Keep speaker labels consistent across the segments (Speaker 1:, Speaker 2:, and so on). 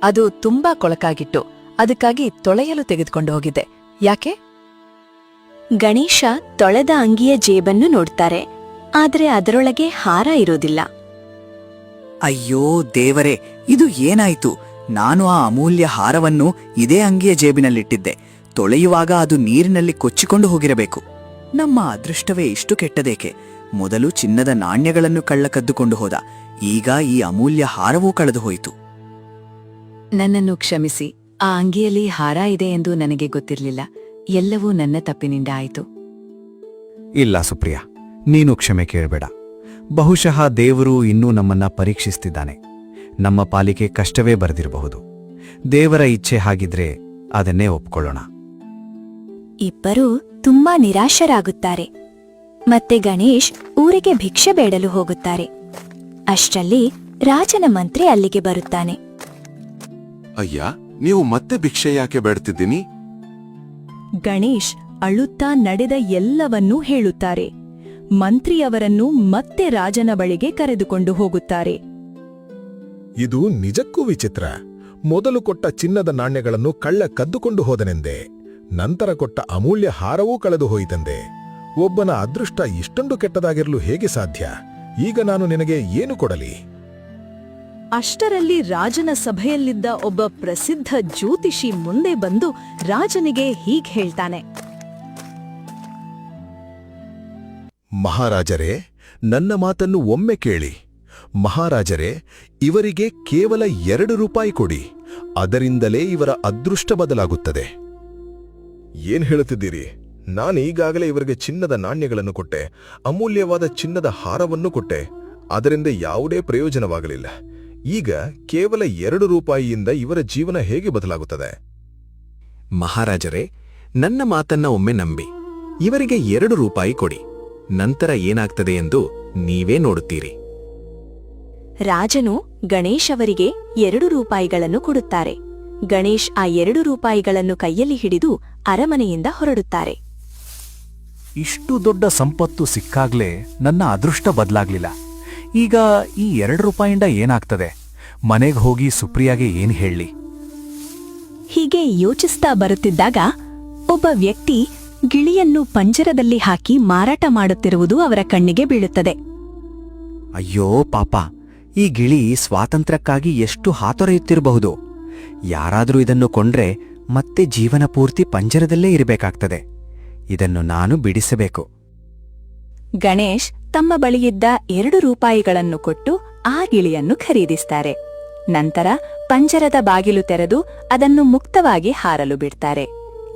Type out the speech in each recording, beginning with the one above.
Speaker 1: ಅದು ತುಂಬಾ ಕೊಳಕಾಗಿತ್ತು. ಅದಕ್ಕಾಗಿ ತೊಳೆಯಲು ತೆಗೆದುಕೊಂಡು ಹೋಗಿದ್ದೆ. ಯಾಕೆ?
Speaker 2: ಗಣೇಶ ತೊಳೆದ ಅಂಗಿಯ ಜೇಬನ್ನು ನೋಡ್ತಾರೆ. ಆದರೆ ಅದರೊಳಗೆ ಹಾರ ಇರೋದಿಲ್ಲ.
Speaker 3: ಅಯ್ಯೋ ದೇವರೇ, ಇದು ಏನಾಯ್ತು? ನಾನು ಆ ಅಮೂಲ್ಯ ಹಾರವನ್ನು ಇದೇ ಅಂಗಿಯ ಜೇಬಿನಲ್ಲಿಟ್ಟಿದ್ದೆ. ತೊಳೆಯುವಾಗ ಅದು ನೀರಿನಲ್ಲಿ ಕೊಚ್ಚಿಕೊಂಡು ಹೋಗಿರಬೇಕು. ನಮ್ಮ ಅದೃಷ್ಟವೇ ಇಷ್ಟು ಕೆಟ್ಟದೇಕೆ? ಮೊದಲು ಚಿನ್ನದ ನಾಣ್ಯಗಳನ್ನು ಕಳ್ಳ ಕದ್ದುಕೊಂಡು ಹೋದ, ಈಗ ಈ ಅಮೂಲ್ಯ ಹಾರವೂ ಕಳೆದು ಹೋಯಿತು.
Speaker 1: ನನ್ನನ್ನು ಕ್ಷಮಿಸಿ. ಆ ಅಂಗಿಯಲ್ಲಿ ಹಾರ ಇದೆ ಎಂದು ನನಗೆ ಗೊತ್ತಿರಲಿಲ್ಲ. ಎಲ್ಲವೂ ನನ್ನ ತಪ್ಪಿನಿಂದ ಆಯಿತು.
Speaker 4: ಇಲ್ಲ ಸುಪ್ರಿಯಾ, ನೀನು ಕ್ಷಮೆ ಕೇಳಬೇಡ. ಬಹುಶಃ ದೇವರು ಇನ್ನೂ ನಮ್ಮನ್ನ ಪರೀಕ್ಷಿಸ್ತಿದ್ದಾನೆ. ನಮ್ಮ ಪಾಲಿಗೆ ಕಷ್ಟವೇ ಬರೆದಿರಬಹುದು. ದೇವರ ಇಚ್ಛೆ ಹಾಗಿದ್ರೆ ಅದನ್ನೇ ಒಪ್ಕೊಳ್ಳೋಣ.
Speaker 2: ಇಬ್ಬರೂ ತುಂಬಾ ನಿರಾಶರಾಗುತ್ತಾರೆ. ಮತ್ತೆ ಗಣೇಶ್ ಊರಿಗೆ ಭಿಕ್ಷೆ ಬೇಡಲು ಹೋಗುತ್ತಾರೆ. ಅಷ್ಟರಲ್ಲಿ ರಾಜನ ಮಂತ್ರಿ ಅಲ್ಲಿಗೆ ಬರುತ್ತಾನೆ.
Speaker 5: ಅಯ್ಯ, ನೀವು ಮತ್ತೆ ಭಿಕ್ಷೆ ಯಾಕೆ ಬೇಡ್ತಿದ್ದೀನಿ?
Speaker 6: ಗಣೇಶ್ ಅಳುತ್ತಾ ನಡೆದ ಎಲ್ಲವನ್ನೂ ಹೇಳುತ್ತಾರೆ. ಮಂತ್ರಿಯವರನ್ನು ಮತ್ತೆ ರಾಜನ ಬಳಿಗೆ ಕರೆದುಕೊಂಡು ಹೋಗುತ್ತಾರೆ.
Speaker 7: ಇದು ನಿಜಕ್ಕೂ ವಿಚಿತ್ರ. ಮೊದಲು ಕೊಟ್ಟ ಚಿನ್ನದ ನಾಣ್ಯಗಳನ್ನು ಕಳ್ಳ ಕದ್ದುಕೊಂಡು ಹೋದನೆಂದೆ. ನಂತರ ಕೊಟ್ಟ ಅಮೂಲ್ಯ ಹಾರವೂ ಕಳೆದು ಹೋಯಿತೆಂದೆ. ಒಬ್ಬನ ಅದೃಷ್ಟ ಇಷ್ಟೊಂದು ಕೆಟ್ಟದಾಗಿರಲು ಹೇಗೆ ಸಾಧ್ಯ? ಈಗ ನಾನು ನಿನಗೆ ಏನು ಕೊಡಲಿ?
Speaker 6: ಅಷ್ಟರಲ್ಲಿ ರಾಜನ ಸಭೆಯಲ್ಲಿದ್ದ ಒಬ್ಬ ಪ್ರಸಿದ್ಧ ಜ್ಯೋತಿಷಿ ಮುಂದೆ ಬಂದು ರಾಜನಿಗೆ ಹೀಗೆ ಹೇಳ್ತಾನೆ.
Speaker 7: ಮಹಾರಾಜರೇ, ನನ್ನ ಮಾತನ್ನು ಒಮ್ಮೆ ಕೇಳಿ. ಮಹಾರಾಜರೇ, ಇವರಿಗೆ ಕೇವಲ 2 ರೂಪಾಯಿ ಕೊಡಿ. ಅದರಿಂದಲೇ ಇವರ ಅದೃಷ್ಟ ಬದಲಾಗುತ್ತದೆ. ಏನ್ ಹೇಳುತ್ತಿದ್ದೀರಿ? ನಾನೀಗಾಗಲೇ ಇವರಿಗೆ ಚಿನ್ನದ ನಾಣ್ಯಗಳನ್ನು ಕೊಟ್ಟೆ, ಅಮೂಲ್ಯವಾದ ಚಿನ್ನದ ಹಾರವನ್ನು ಕೊಟ್ಟೆ. ಅದರಿಂದ ಯಾವುದೇ ಪ್ರಯೋಜನವಾಗಲಿಲ್ಲ. ಈಗ ಕೇವಲ 2 ರೂಪಾಯಿಯಿಂದ ಇವರ ಜೀವನ ಹೇಗೆ ಬದಲಾಗುತ್ತದೆ?
Speaker 8: ಮಹಾರಾಜರೇ, ನನ್ನ ಮಾತನ್ನ ಒಮ್ಮೆ ನಂಬಿ. ಇವರಿಗೆ 2 ರೂಪಾಯಿ ಕೊಡಿ. ನಂತರ ಏನಾಗ್ತದೆ ಎಂದು ನೀವೇ ನೋಡುತ್ತೀರಿ.
Speaker 2: ರಾಜನು ಗಣೇಶ್ ಅವರಿಗೆ 2 ರೂಪಾಯಿಗಳನ್ನು ಕೊಡುತ್ತಾರೆ. ಗಣೇಶ್ ಆ 2 ರೂಪಾಯಿಗಳನ್ನು ಕೈಯಲ್ಲಿ ಹಿಡಿದು ಅರಮನೆಯಿಂದ ಹೊರಡುತ್ತಾರೆ.
Speaker 4: ಇಷ್ಟು ದೊಡ್ಡ ಸಂಪತ್ತು ಸಿಕ್ಕಾಗ್ಲೇ ನನ್ನ ಅದೃಷ್ಟ ಬದಲಾಗ್ಲಿಲ್ಲ. ಈಗ ಈ 2 ರೂಪಾಯಿಂದ ಏನಾಗ್ತದೆ? ಮನೆಗೆ ಹೋಗಿ ಸುಪ್ರಿಯಾಗೆ ಏನ್ ಹೇಳಿ?
Speaker 6: ಹೀಗೆ ಯೋಚಿಸ್ತಾ ಬರುತ್ತಿದ್ದಾಗ ಒಬ್ಬ ವ್ಯಕ್ತಿ ಗಿಳಿಯನ್ನು ಪಂಜರದಲ್ಲಿ ಹಾಕಿ ಮಾರಾಟ ಮಾಡುತ್ತಿರುವುದು ಅವರ ಕಣ್ಣಿಗೆ ಬೀಳುತ್ತದೆ.
Speaker 4: ಅಯ್ಯೋ ಪಾಪ, ಈ ಗಿಳಿ ಸ್ವಾತಂತ್ರ್ಯಕ್ಕಾಗಿ ಎಷ್ಟು ಹಾತೊರೆಯುತ್ತಿರಬಹುದು. ಯಾರಾದರೂ ಇದನ್ನು ಕೊಂಡ್ರೆ ಮತ್ತೆ ಜೀವನ ಪೂರ್ತಿ ಪಂಜರದಲ್ಲೇ ಇರಬೇಕಾಗ್ತದೆ. ಇದನ್ನು ನಾನು ಬಿಡಿಸಬೇಕು.
Speaker 6: ಗಣೇಶ್ ತಮ್ಮ ಬಳಿಯಿದ್ದ 2 ರೂಪಾಯಿಗಳನ್ನು ಕೊಟ್ಟು ಆ ಗಿಳಿಯನ್ನು ಖರೀದಿಸ್ತಾರೆ. ನಂತರ ಪಂಜರದ ಬಾಗಿಲು ತೆರೆದು ಅದನ್ನು ಮುಕ್ತವಾಗಿ ಹಾರಲು ಬಿಡ್ತಾರೆ.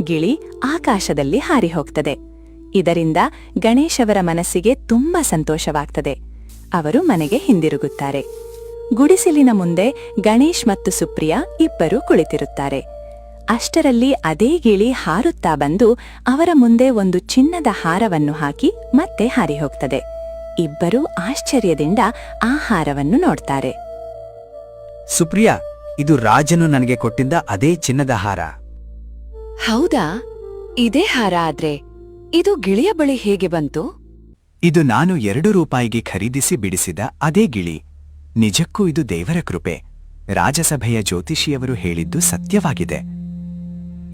Speaker 6: ಗಿಳಿ ಆಕಾಶದಲ್ಲಿ ಹಾರಿ ಹೋಗ್ತದೆ. ಇದರಿಂದ ಗಣೇಶ್ ಅವರ ಮನಸ್ಸಿಗೆ ತುಂಬಾ ಸಂತೋಷವಾಗ್ತದೆ. ಅವರು ಮನೆಗೆ ಹಿಂದಿರುಗುತ್ತಾರೆ. ಗುಡಿಸಲಿನ ಮುಂದೆ ಗಣೇಶ್ ಮತ್ತು ಸುಪ್ರಿಯಾ ಇಬ್ಬರೂ ಕುಳಿತಿರುತ್ತಾರೆ. ಅಷ್ಟರಲ್ಲಿ ಅದೇ ಗಿಳಿ ಹಾರುತ್ತಾ ಬಂದು ಅವರ ಮುಂದೆ ಒಂದು ಚಿನ್ನದ ಹಾರವನ್ನು ಹಾಕಿ ಮತ್ತೆ ಹಾರಿ ಹೋಗ್ತದೆ. ಇಬ್ಬರೂ ಆಶ್ಚರ್ಯದಿಂದ ಆ ಹಾರವನ್ನು ನೋಡ್ತಾರೆ.
Speaker 3: ಸುಪ್ರಿಯಾ, ಇದು ರಾಜನು ನನಗೆ ಕೊಟ್ಟಿದ್ದ ಅದೇ ಚಿನ್ನದ ಹಾರ.
Speaker 1: ಹೌದಾ? ಇದೇ ಹಾರ ಆದ್ರೆ ಇದು ಗಿಳಿಯ ಬಳಿ ಹೇಗೆ ಬಂತು?
Speaker 3: ಇದು ನಾನು 2 ರೂಪಾಯಿಗೆ ಖರೀದಿಸಿ ಬಿಡಿಸಿದ ಅದೇ ಗಿಳಿ. ನಿಜಕ್ಕೂ ಇದು ದೇವರ ಕೃಪೆ. ರಾಜಸಭೆಯ ಜ್ಯೋತಿಷಿಯವರು ಹೇಳಿದ್ದು ಸತ್ಯವಾಗಿದೆ.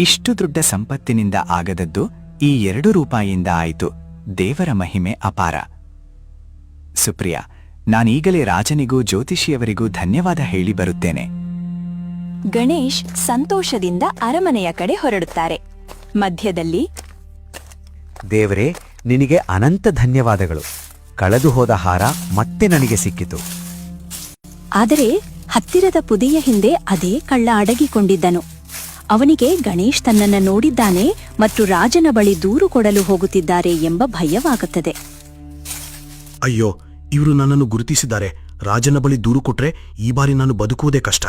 Speaker 3: ಇಷ್ಟು ದೊಡ್ಡ ಸಂಪತ್ತಿನಿಂದ ಆಗದದ್ದು ಈ 2 ರೂಪಾಯಿಯಿಂದ ಆಯಿತು. ದೇವರ ಮಹಿಮೆ ಅಪಾರ. ಸುಪ್ರಿಯಾ, ನಾನೀಗಲೇ ರಾಜನಿಗೂ ಜ್ಯೋತಿಷಿಯವರಿಗೂ ಧನ್ಯವಾದ ಹೇಳಿ ಬರುತ್ತೇನೆ.
Speaker 2: ಗಣೇಶ್ ಸಂತೋಷದಿಂದ ಅರಮನೆಯ ಕಡೆ ಹೊರಡುತ್ತಾರೆ. ಮಧ್ಯದಲ್ಲಿ,
Speaker 4: ದೇವರೇ, ನಿನಗೆ ಅನಂತ ಧನ್ಯವಾದಗಳು. ಕಳೆದು ಹೋದ ಹಾರ ಮತ್ತೆ ನನಗೆ ಸಿಕ್ಕಿತು.
Speaker 2: ಆದರೆ ಹತ್ತಿರದ ಪುದೆಯ ಹಿಂದೆ ಅದೇ ಕಳ್ಳ ಅಡಗಿಕೊಂಡಿದ್ದನು. ಅವನಿಗೆ ಗಣೇಶ್ ತನ್ನನ್ನ ನೋಡಿದ್ದಾನೆ ಮತ್ತು ರಾಜನ ಬಳಿ ದೂರು ಕೊಡಲು ಹೋಗುತ್ತಿದ್ದಾರೆ ಎಂಬ ಭಯವಾಗುತ್ತದೆ.
Speaker 7: ಅಯ್ಯೋ, ಇವರು ನನ್ನನ್ನು ಗುರುತಿಸಿದ್ದಾರೆ. ರಾಜನ ಬಳಿ ದೂರು ಕೊಟ್ರೆ ಈ ಬಾರಿ ನಾನು ಬದುಕುವುದೇ ಕಷ್ಟ.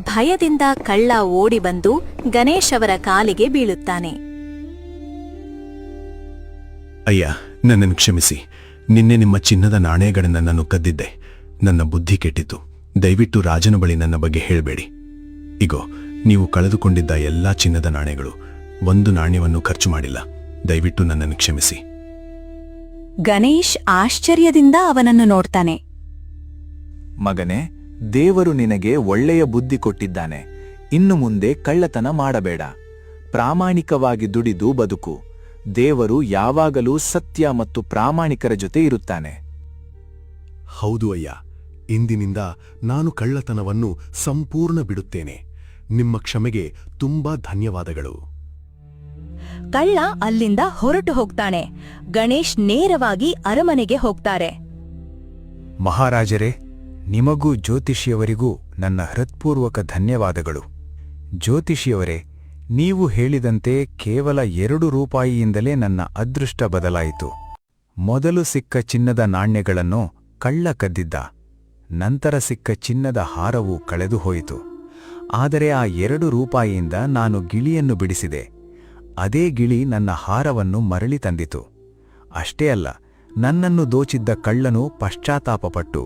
Speaker 2: ಭಯದಿಂದ ಕಳ್ಳ ಓಡಿ ಬಂದು ಗಣೇಶ್ ಅವರ ಕಾಲಿಗೆ ಬೀಳುತ್ತಾನೆ.
Speaker 7: ಅಯ್ಯ, ನನ್ನನ್ನು ಕ್ಷಮಿಸಿ. ನಿನ್ನೆ ನಿಮ್ಮ ಚಿನ್ನದ ನಾಣ್ಯಗಳನ್ನು ನಾನು ಕದ್ದಿದ್ದೆ. ನನ್ನ ಬುದ್ಧಿ ಕೆಟ್ಟಿತು. ದಯವಿಟ್ಟು ರಾಜನ ಬಳಿ ನನ್ನ ಬಗ್ಗೆ ಹೇಳಬೇಡಿ. ಇಗೋ, ನೀವು ಕಳೆದುಕೊಂಡಿದ್ದ ಎಲ್ಲಾ ಚಿನ್ನದ ನಾಣ್ಯಗಳು. 1 ನಾಣ್ಯವನ್ನು ಖರ್ಚು ಮಾಡಿಲ್ಲ. ದಯವಿಟ್ಟು ನನ್ನನ್ನು ಕ್ಷಮಿಸಿ.
Speaker 2: ಗಣೇಶ್ ಆಶ್ಚರ್ಯದಿಂದ ಅವನನ್ನು ನೋಡ್ತಾನೆ.
Speaker 4: ಮಗನೇ,
Speaker 3: ದೇವರು ನಿನಗೆ ಒಳ್ಳೆಯ ಬುದ್ಧಿ ಕೊಟ್ಟಿದ್ದಾನೆ. ಇನ್ನು ಮುಂದೆ ಕಳ್ಳತನ ಮಾಡಬೇಡ. ಪ್ರಾಮಾಣಿಕವಾಗಿ ದುಡಿದು ಬದುಕು. ದೇವರು ಯಾವಾಗಲೂ ಸತ್ಯ ಮತ್ತು ಪ್ರಾಮಾಣಿಕರ ಜೊತೆ ಇರುತ್ತಾನೆ.
Speaker 7: ಹೌದು ಅಯ್ಯ, ಇಂದಿನಿಂದ ನಾನು ಕಳ್ಳತನವನ್ನು ಸಂಪೂರ್ಣ ಬಿಡುತ್ತೇನೆ. ನಿಮ್ಮ ಕ್ಷಮೆಗೆ ತುಂಬಾ ಧನ್ಯವಾದಗಳು.
Speaker 2: ಕಳ್ಳ ಅಲ್ಲಿಂದ ಹೊರಟು ಹೋಗ್ತಾನೆ. ಗಣೇಶ್ ನೇರವಾಗಿ ಅರಮನೆಗೆ ಹೋಗ್ತಾರೆ.
Speaker 4: ಮಹಾರಾಜರೇ, ನಿಮಗೂ ಜ್ಯೋತಿಷಿಯವರಿಗೂ ನನ್ನ ಹೃತ್ಪೂರ್ವಕ ಧನ್ಯವಾದಗಳು. ಜ್ಯೋತಿಷಿಯವರೇ, ನೀವು ಹೇಳಿದಂತೆ ಕೇವಲ 2 ರೂಪಾಯಿಯಿಂದಲೇ ನನ್ನ ಅದೃಷ್ಟ ಬದಲಾಯಿತು. ಮೊದಲು ಸಿಕ್ಕ ಚಿನ್ನದ ನಾಣ್ಯಗಳನ್ನು ಕಳ್ಳ ಕದ್ದಿದ್ದ. ನಂತರ ಸಿಕ್ಕ ಚಿನ್ನದ ಹಾರವು ಕಳೆದು ಹೋಯಿತು. ಆದರೆ ಆ 2 ರೂಪಾಯಿಯಿಂದ ನಾನು ಗಿಳಿಯನ್ನು ಬಿಡಿಸಿದೆ. ಅದೇ ಗಿಳಿ ನನ್ನ ಹಾರವನ್ನು ಮರಳಿ ತಂದಿತು. ಅಷ್ಟೇ ಅಲ್ಲ, ನನ್ನನ್ನು ದೋಚಿದ್ದ ಕಳ್ಳನು ಪಶ್ಚಾತ್ತಾಪಪಟ್ಟು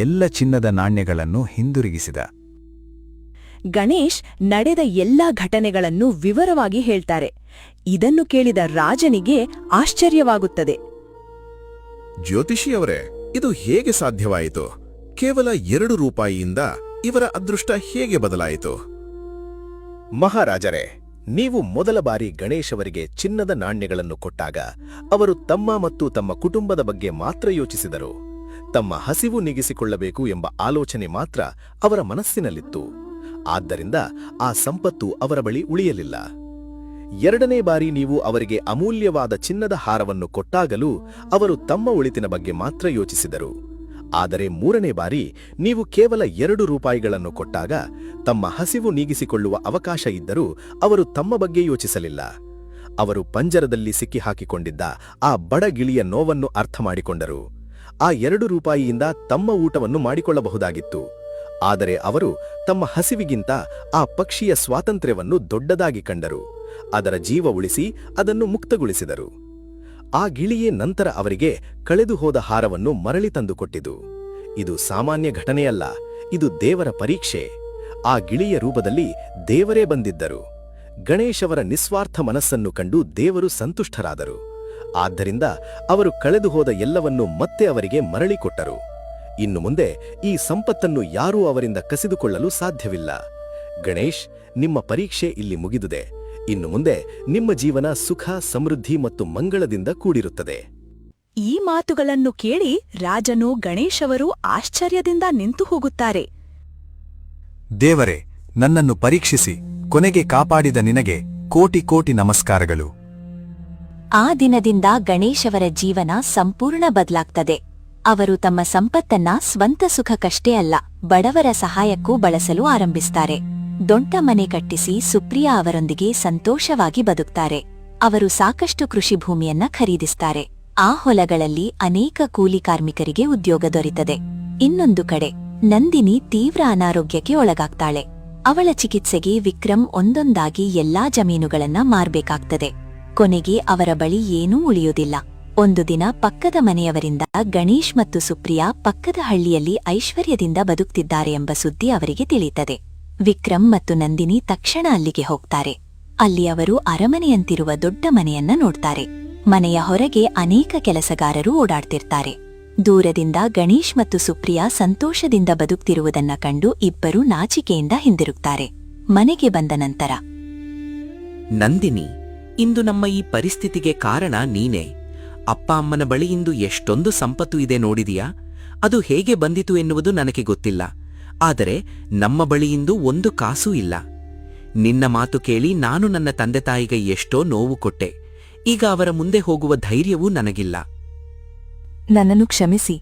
Speaker 4: ಎಲ್ಲ ಚಿನ್ನದ ನಾಣ್ಯಗಳನ್ನು ಹಿಂದಿರುಗಿಸಿದ.
Speaker 2: ಗಣೇಶ್ ನಡೆದ ಎಲ್ಲಾ ಘಟನೆಗಳನ್ನು ವಿವರವಾಗಿ ಹೇಳ್ತಾರೆ. ಇದನ್ನು ಕೇಳಿದ ರಾಜನಿಗೆ ಆಶ್ಚರ್ಯವಾಗುತ್ತದೆ.
Speaker 5: ಜ್ಯೋತಿಷಿಯವರೇ, ಇದು ಹೇಗೆ ಸಾಧ್ಯವಾಯಿತು? ಕೇವಲ 2 ರೂಪಾಯಿಯಿಂದ ಇವರ ಅದೃಷ್ಟ ಹೇಗೆ ಬದಲಾಯಿತು?
Speaker 9: ಮಹಾರಾಜರೇ, ನೀವು ಮೊದಲ ಬಾರಿ ಗಣೇಶ್ ಅವರಿಗೆ ಚಿನ್ನದ ನಾಣ್ಯಗಳನ್ನು ಕೊಟ್ಟಾಗ ಅವರು ತಮ್ಮ ಮತ್ತು ತಮ್ಮ ಕುಟುಂಬದ ಬಗ್ಗೆ ಮಾತ್ರ ಯೋಚಿಸಿದರು. ತಮ್ಮ ಹಸಿವು ನೀಗಿಸಿಕೊಳ್ಳಬೇಕು ಎಂಬ ಆಲೋಚನೆ ಮಾತ್ರ ಅವರ ಮನಸ್ಸಿನಲ್ಲಿತ್ತು. ಆದ್ದರಿಂದ ಆ ಸಂಪತ್ತು ಅವರ ಬಳಿ ಉಳಿಯಲಿಲ್ಲ. 2ನೇ ಬಾರಿ ನೀವು ಅವರಿಗೆ ಅಮೂಲ್ಯವಾದ ಚಿನ್ನದ ಹಾರವನ್ನು ಕೊಟ್ಟಾಗಲೂ ಅವರು ತಮ್ಮ ಒಳಿತಿನ ಬಗ್ಗೆ ಮಾತ್ರ ಯೋಚಿಸಿದರು. ಆದರೆ 3ನೇ ಬಾರಿ ನೀವು ಕೇವಲ 2 ರೂಪಾಯಿಗಳನ್ನು ಕೊಟ್ಟಾಗ ತಮ್ಮ ಹಸಿವು ನೀಗಿಸಿಕೊಳ್ಳುವ ಅವಕಾಶ ಇದ್ದರೂ ಅವರು ತಮ್ಮ ಬಗ್ಗೆ ಯೋಚಿಸಲಿಲ್ಲ. ಅವರು ಪಂಜರದಲ್ಲಿ ಸಿಕ್ಕಿಹಾಕಿಕೊಂಡಿದ್ದ ಆ ಬಡ ಗಿಳಿಯ ನೋವನ್ನು ಅರ್ಥ ಮಾಡಿಕೊಂಡರು. ಆ 2 ರೂಪಾಯಿಯಿಂದ ತಮ್ಮ ಊಟವನ್ನು ಮಾಡಿಕೊಳ್ಳಬಹುದಾಗಿತ್ತು. ಆದರೆ ಅವರು ತಮ್ಮ ಹಸಿವಿಗಿಂತ ಆ ಪಕ್ಷಿಯ ಸ್ವಾತಂತ್ರ್ಯವನ್ನು ದೊಡ್ಡದಾಗಿ ಕಂಡರು. ಅದರ ಜೀವ ಉಳಿಸಿ ಅದನ್ನು ಮುಕ್ತಗೊಳಿಸಿದರು. ಆ ಗಿಳಿಯೇ ನಂತರ ಅವರಿಗೆ ಕಳೆದು ಹೋದ ಹಾರವನ್ನು ಮರಳಿ ತಂದುಕೊಟ್ಟಿತು. ಇದು ಸಾಮಾನ್ಯ ಘಟನೆಯಲ್ಲ, ಇದು ದೇವರ ಪರೀಕ್ಷೆ. ಆ ಗಿಳಿಯ ರೂಪದಲ್ಲಿ ದೇವರೇ ಬಂದಿದ್ದರು. ಗಣೇಶ್ ಅವರ ನಿಸ್ವಾರ್ಥ ಮನಸ್ಸನ್ನು ಕಂಡು ದೇವರು ಸಂತುಷ್ಟರಾದರು. ಆದ್ದರಿಂದ ಅವರು ಕಳೆದು ಹೋದ ಎಲ್ಲವನ್ನೂ ಮತ್ತೆ ಅವರಿಗೆ ಮರಳಿ ಕೊಟ್ಟರು. ಇನ್ನು ಮುಂದೆ ಈ ಸಂಪತ್ತನ್ನು ಯಾರೂ ಅವರಿಂದ ಕಸಿದುಕೊಳ್ಳಲು ಸಾಧ್ಯವಿಲ್ಲ. ಗಣೇಶ್, ನಿಮ್ಮ ಪರೀಕ್ಷೆ ಇಲ್ಲಿ ಮುಗಿದಿದೆ. ಇನ್ನು ಮುಂದೆ ನಿಮ್ಮ ಜೀವನ ಸುಖ, ಸಮೃದ್ಧಿ ಮತ್ತು ಮಂಗಳದಿಂದ ಕೂಡಿರುತ್ತದೆ.
Speaker 2: ಈ ಮಾತುಗಳನ್ನು ಕೇಳಿ ರಾಜನು ಗಣೇಶ್ ಅವರು ಆಶ್ಚರ್ಯದಿಂದ ನಿಂತು ಹೋಗುತ್ತಾರೆ.
Speaker 4: ದೇವರೇ, ನನ್ನನ್ನು ಪರೀಕ್ಷಿಸಿ ಕೊನೆಗೆ ಕಾಪಾಡಿದ ನಿನಗೆ ಕೋಟಿ ಕೋಟಿ ನಮಸ್ಕಾರಗಳು.
Speaker 2: ಆ ದಿನದಿಂದ ಗಣೇಶ್ ಅವರ ಜೀವನ ಸಂಪೂರ್ಣ ಬದಲಾಗ್ತದೆ. ಅವರು ತಮ್ಮ ಸಂಪತ್ತನ್ನ ಸ್ವಂತ ಸುಖಕ್ಕಷ್ಟೇ ಅಲ್ಲ, ಬಡವರ ಸಹಾಯಕ್ಕೂ ಬಳಸಲು ಆರಂಭಿಸ್ತಾರೆ. ದೊಡ್ಡ ಮನೆ ಕಟ್ಟಿಸಿ ಸುಪ್ರಿಯಾ ಅವರೊಂದಿಗೆ ಸಂತೋಷವಾಗಿ ಬದುಕ್ತಾರೆ. ಅವರು ಸಾಕಷ್ಟು ಕೃಷಿ ಭೂಮಿಯನ್ನ ಖರೀದಿಸ್ತಾರೆ. ಆ ಹೊಲಗಳಲ್ಲಿ ಅನೇಕ ಕೂಲಿ ಕಾರ್ಮಿಕರಿಗೆ ಉದ್ಯೋಗ ದೊರೆತದೆ. ಇನ್ನೊಂದು ಕಡೆ ನಂದಿನಿ ತೀವ್ರ ಅನಾರೋಗ್ಯಕ್ಕೆ ಒಳಗಾಗ್ತಾಳೆ. ಅವಳ ಚಿಕಿತ್ಸೆಗೆ ವಿಕ್ರಮ್ ಒಂದೊಂದಾಗಿ ಎಲ್ಲಾ ಜಮೀನುಗಳನ್ನ ಮಾರ್ಬೇಕಾಗ್ತದೆ. ಕೊನೆಗೆ ಅವರ ಬಳಿ ಏನೂ ಉಳಿಯುವುದಿಲ್ಲ. ಒಂದು ದಿನ ಪಕ್ಕದ ಮನೆಯವರಿಂದ ಗಣೇಶ್ ಮತ್ತು ಸುಪ್ರಿಯಾ ಪಕ್ಕದ ಹಳ್ಳಿಯಲ್ಲಿ ಐಶ್ವರ್ಯದಿಂದ ಬದುಕ್ತಿದ್ದಾರೆ ಎಂಬ ಸುದ್ದಿ ಅವರಿಗೆ ತಿಳಿಯುತ್ತದೆ. ವಿಕ್ರಮ್ ಮತ್ತು ನಂದಿನಿ ತಕ್ಷಣ ಅಲ್ಲಿಗೆ ಹೋಗ್ತಾರೆ. ಅಲ್ಲಿ ಅವರು ಅರಮನೆಯಂತಿರುವ ದೊಡ್ಡ ಮನೆಯನ್ನ ನೋಡ್ತಾರೆ. ಮನೆಯ ಹೊರಗೆ ಅನೇಕ ಕೆಲಸಗಾರರು ಓಡಾಡ್ತಿರ್ತಾರೆ. ದೂರದಿಂದ ಗಣೇಶ್ ಮತ್ತು ಸುಪ್ರಿಯಾ ಸಂತೋಷದಿಂದ ಬದುಕ್ತಿರುವುದನ್ನ ಕಂಡು ಇಬ್ಬರೂ ನಾಚಿಕೆಯಿಂದ ಹಿಂದಿರುಗ್ತಾರೆ. ಮನೆಗೆ ಬಂದ ನಂತರ,
Speaker 10: ನಂದಿನಿ, ಇಂದು ನಮ್ಮ ಈ ಪರಿಸ್ಥಿತಿಗೆ ಕಾರಣ ನೀನೇ. ಅಪ್ಪ ಅಮ್ಮನ ಬಳಿ ಇಂದು ಎಷ್ಟೊಂದು ಸಂಪತ್ತು ಇದೆ ನೋಡಿದೀಯಾ? ಅದು ಹೇಗೆ ಬಂದಿತು ಎನ್ನುವುದು ನನಗೆ ಗೊತ್ತಿಲ್ಲ. ಆದರೆ ನಮ್ಮ ಬಳಿ ಇಂದು 1 ಕಾಸೂ ಇಲ್ಲ. ನಿನ್ನ ಮಾತು ಕೇಳಿ ನಾನು ನನ್ನ ತಂದೆ ತಾಯಿಗೆ ಎಷ್ಟೋ ನೋವು ಕೊಟ್ಟೆ. ಈಗ ಅವರ ಮುಂದೆ ಹೋಗುವ ಧೈರ್ಯವೂ ನನಗಿಲ್ಲ.
Speaker 1: ನನ್ನನ್ನು ಕ್ಷಮಿಸಿ.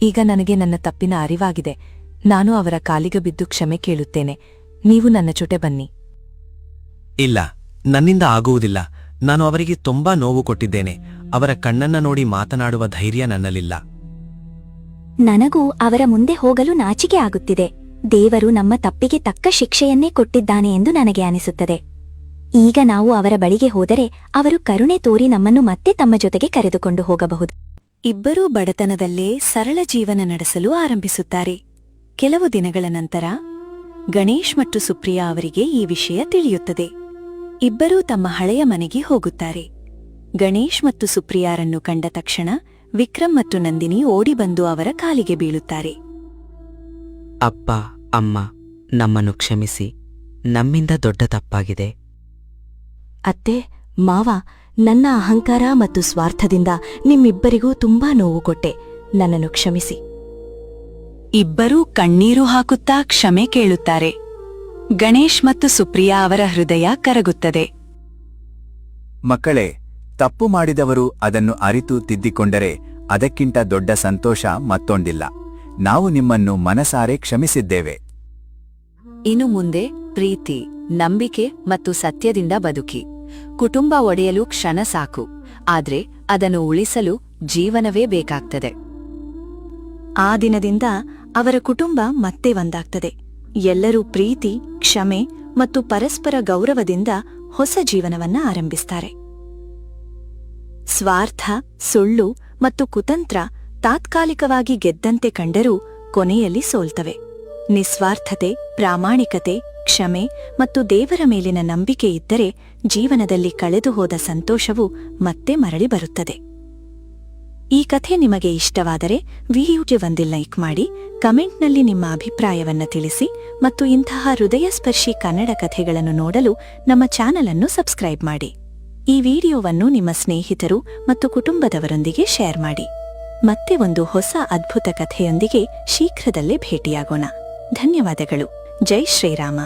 Speaker 1: ಈಗ ನನಗೆ ನನ್ನ ತಪ್ಪಿನ ಅರಿವಾಗಿದೆ. ನಾನು ಅವರ ಕಾಲಿಗೆ ಬಿದ್ದು ಕ್ಷಮೆ ಕೇಳುತ್ತೇನೆ. ನೀವು ನನ್ನ ಜೊತೆ ಬನ್ನಿ.
Speaker 10: ಇಲ್ಲ, ನನ್ನಿಂದ ಆಗುವುದಿಲ್ಲ. ನಾನು ಅವರಿಗೆ ತುಂಬಾ ನೋವು ಕೊಟ್ಟಿದ್ದೇನೆ. ಅವರ ಕಣ್ಣನ್ನ ನೋಡಿ ಮಾತನಾಡುವ ಧೈರ್ಯ ನನ್ನಲ್ಲಿಲ್ಲ.
Speaker 2: ನನಗೂ ಅವರ ಮುಂದೆ ಹೋಗಲು ನಾಚಿಕೆ ಆಗುತ್ತಿದೆ. ದೇವರು ನಮ್ಮ ತಪ್ಪಿಗೆ ತಕ್ಕ ಶಿಕ್ಷೆಯನ್ನೇ ಕೊಟ್ಟಿದ್ದಾನೆ ಎಂದು ನನಗೆ ಅನಿಸುತ್ತದೆ. ಈಗ ನಾವು ಅವರ ಬಳಿಗೆ ಹೋದರೆ ಅವರು ಕರುಣೆ ತೋರಿ ನಮ್ಮನ್ನು ಮತ್ತೆ ತಮ್ಮ ಜೊತೆಗೆ ಕರೆದುಕೊಂಡು ಹೋಗಬಹುದು. ಇಬ್ಬರೂ ಬಡತನದಲ್ಲೇ ಸರಳ ಜೀವನ ನಡೆಸಲು ಆರಂಭಿಸುತ್ತಾರೆ. ಕೆಲವು ದಿನಗಳ ನಂತರ ಗಣೇಶ್ ಮತ್ತು ಸುಪ್ರಿಯಾ ಅವರಿಗೆ ಈ ವಿಷಯ ತಿಳಿಯುತ್ತದೆ. ಇಬ್ಬರೂ ತಮ್ಮ ಹಳೆಯ ಮನೆಗೆ ಹೋಗುತ್ತಾರೆ. ಗಣೇಶ್ ಮತ್ತು ಸುಪ್ರಿಯಾರನ್ನು ಕಂಡ ತಕ್ಷಣ ವಿಕ್ರಮ್ ಮತ್ತು ನಂದಿನಿ ಓಡಿ ಬಂದು ಅವರ ಕಾಲಿಗೆ ಬೀಳುತ್ತಾರೆ.
Speaker 10: ಅಪ್ಪ ಅಮ್ಮ ನಮ್ಮನ್ನು ಕ್ಷಮಿಸಿ, ನಮ್ಮಿಂದ ದೊಡ್ಡ ತಪ್ಪಾಗಿದೆ.
Speaker 2: ಅತ್ತೆ, ಮಾವ, ನನ್ನ ಅಹಂಕಾರ ಮತ್ತು ಸ್ವಾರ್ಥದಿಂದ ನಿಮ್ಮಿಬ್ಬರಿಗೂ ತುಂಬಾ ನೋವು ಕೊಟ್ಟೆ. ನನ್ನನ್ನು ಕ್ಷಮಿಸಿ.
Speaker 6: ಇಬ್ಬರೂ ಕಣ್ಣೀರು ಹಾಕುತ್ತಾ ಕ್ಷಮೆ ಕೇಳುತ್ತಾರೆ. ಗಣೇಶ್ ಮತ್ತು ಸುಪ್ರಿಯಾ ಅವರ ಹೃದಯ ಕರಗುತ್ತದೆ.
Speaker 3: ಮಕ್ಕಳೇ, ತಪ್ಪು ಮಾಡಿದವರು ಅದನ್ನು ಅರಿತು ತಿದ್ದಿಕೊಂಡರೆ ಅದಕ್ಕಿಂತ ದೊಡ್ಡ ಸಂತೋಷ ಮತ್ತೊಂದಿಲ್ಲ. ನಾವು ನಿಮ್ಮನ್ನು ಮನಸಾರೆ ಕ್ಷಮಿಸಿದ್ದೇವೆ.
Speaker 1: ಇನ್ನು ಮುಂದೆ ಪ್ರೀತಿ, ನಂಬಿಕೆ ಮತ್ತು ಸತ್ಯದಿಂದ ಬದುಕಿ. ಕುಟುಂಬ ಒಡೆಯಲು ಕ್ಷಣ ಸಾಕು, ಆದ್ರೆ ಅದನ್ನು ಉಳಿಸಲು ಜೀವನವೇ ಬೇಕಾಗ್ತದೆ.
Speaker 2: ಆ ದಿನದಿಂದ ಅವರ ಕುಟುಂಬ ಮತ್ತೆ ಒಂದಾಗ್ತದೆ. ಎಲ್ಲರೂ ಪ್ರೀತಿ, ಕ್ಷಮೆ ಮತ್ತು ಪರಸ್ಪರ ಗೌರವದಿಂದ ಹೊಸ ಜೀವನವನ್ನ ಆರಂಭಿಸ್ತಾರೆ. ಸ್ವಾರ್ಥ, ಸುಳ್ಳು ಮತ್ತು ಕುತಂತ್ರ ತಾತ್ಕಾಲಿಕವಾಗಿ ಗೆದ್ದಂತೆ ಕಂಡರೂ ಕೊನೆಯಲ್ಲಿ ಸೋಲ್ತವೆ. ನಿಸ್ವಾರ್ಥತೆ, ಪ್ರಾಮಾಣಿಕತೆ, ಕ್ಷಮೆ ಮತ್ತು ದೇವರ ಮೇಲಿನ ನಂಬಿಕೆ ಇದ್ದರೆ ಜೀವನದಲ್ಲಿ ಕಳೆದು ಹೋದ ಸಂತೋಷವು ಮತ್ತೆ ಮರಳಿ ಬರುತ್ತದೆ. ಈ ಕಥೆ ನಿಮಗೆ ಇಷ್ಟವಾದರೆ ವಿಡಿಯೋಗೆ ಒಂದು ಲೈಕ್ ಮಾಡಿ, ಕಮೆಂಟ್ನಲ್ಲಿ ನಿಮ್ಮ ಅಭಿಪ್ರಾಯವನ್ನ ತಿಳಿಸಿ ಮತ್ತು ಇಂತಹ ಹೃದಯಸ್ಪರ್ಶಿ ಕನ್ನಡ ಕಥೆಗಳನ್ನು ನೋಡಲು ನಮ್ಮ ಚಾನೆಲ್ ಅನ್ನು ಸಬ್ಸ್ಕ್ರೈಬ್ ಮಾಡಿ. ಈ ವಿಡಿಯೋವನ್ನು ನಿಮ್ಮ ಸ್ನೇಹಿತರು ಮತ್ತು ಕುಟುಂಬದವರೊಂದಿಗೆ ಶೇರ್ ಮಾಡಿ. ಮತ್ತೆ ಒಂದು ಹೊಸ ಅದ್ಭುತ ಕಥೆಯೊಂದಿಗೆ ಶೀಘ್ರದಲ್ಲೇ ಭೇಟಿಯಾಗೋಣ. ಧನ್ಯವಾದಗಳು. ಜೈ ಶ್ರೀರಾಮ.